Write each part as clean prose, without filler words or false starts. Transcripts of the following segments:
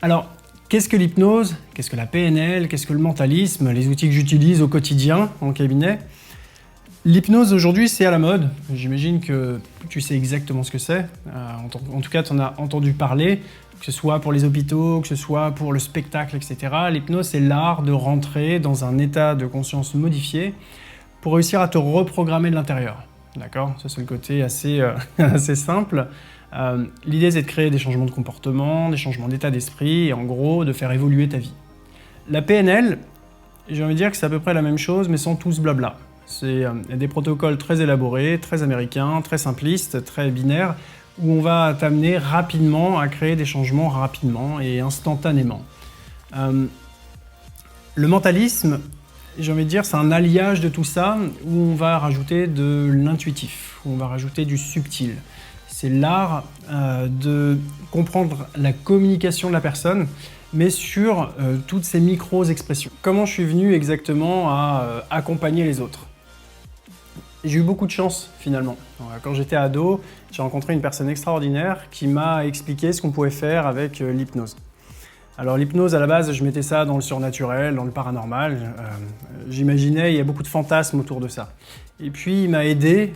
Alors, qu'est-ce que l'hypnose? Qu'est-ce que la PNL? Qu'est-ce que le mentalisme? Les outils que j'utilise au quotidien en cabinet. L'hypnose aujourd'hui, c'est à la mode. J'imagine que tu sais exactement ce que c'est. En tout cas, tu en as entendu parler, que ce soit pour les hôpitaux, que ce soit pour le spectacle, etc. L'hypnose, c'est l'art de rentrer dans un état de conscience modifié pour réussir à te reprogrammer de l'intérieur. D'accord? Ça, c'est le côté assez, assez simple. L'idée, c'est de créer des changements de comportement, des changements d'état d'esprit et en gros, de faire évoluer ta vie. La PNL, j'ai envie de dire que c'est à peu près la même chose, mais sans tout ce blabla. C'est des protocoles très élaborés, très américains, très simplistes, très binaires, où on va t'amener rapidement à créer des changements rapidement et instantanément. Le mentalisme, j'ai envie de dire, c'est un alliage de tout ça, où on va rajouter de l'intuitif, où on va rajouter du subtil. C'est l'art de comprendre la communication de la personne, mais sur toutes ces micro-expressions. Comment je suis venu exactement à accompagner les autres? J'ai eu beaucoup de chance finalement. Quand j'étais ado, j'ai rencontré une personne extraordinaire qui m'a expliqué ce qu'on pouvait faire avec l'hypnose. Alors l'hypnose, à la base, je mettais ça dans le surnaturel, dans le paranormal. J'imaginais, il y a beaucoup de fantasmes autour de ça. Et puis il m'a aidé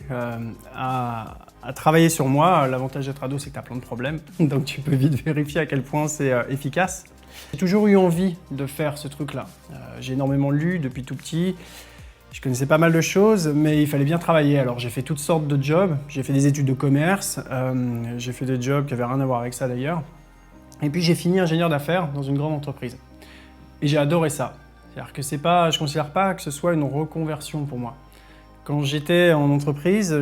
à travailler sur moi. L'avantage d'être ado, c'est que tu as plein de problèmes, donc tu peux vite vérifier à quel point c'est efficace. J'ai toujours eu envie de faire ce truc-là. J'ai énormément lu depuis tout petit. Je connaissais pas mal de choses, mais il fallait bien travailler. Alors j'ai fait toutes sortes de jobs. J'ai fait des études de commerce, j'ai fait des jobs qui n'avaient rien à voir avec ça d'ailleurs. Et puis j'ai fini ingénieur d'affaires dans une grande entreprise. Et j'ai adoré ça. C'est-à-dire que c'est pas, je ne considère pas que ce soit une reconversion pour moi. Quand j'étais en entreprise,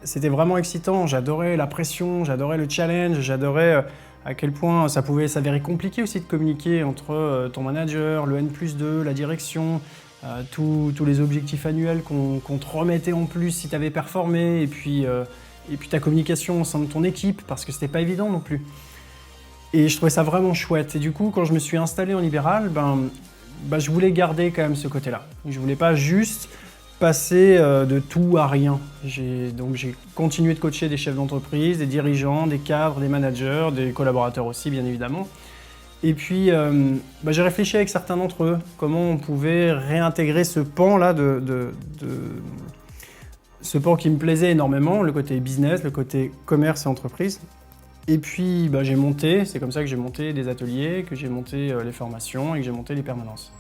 c'était vraiment excitant. J'adorais la pression, j'adorais le challenge, j'adorais à quel point ça pouvait s'avérer compliqué aussi de communiquer entre ton manager, le N+2, la direction, tous les objectifs annuels qu'on te remettait en plus si tu avais performé, et puis ta communication au sein de ton équipe, parce que c'était pas évident non plus. Et je trouvais ça vraiment chouette. Et du coup, quand je me suis installé en libéral, je voulais garder quand même ce côté-là. Je voulais pas juste passer de tout à rien. Donc j'ai continué de coacher des chefs d'entreprise, des dirigeants, des cadres, des managers, des collaborateurs aussi, bien évidemment. Et puis, j'ai réfléchi avec certains d'entre eux, comment on pouvait réintégrer ce pan-là, ce pan qui me plaisait énormément, le côté business, le côté commerce et entreprise. Et puis, j'ai monté, c'est comme ça que j'ai monté des ateliers, que j'ai monté les formations et que j'ai monté les permanences.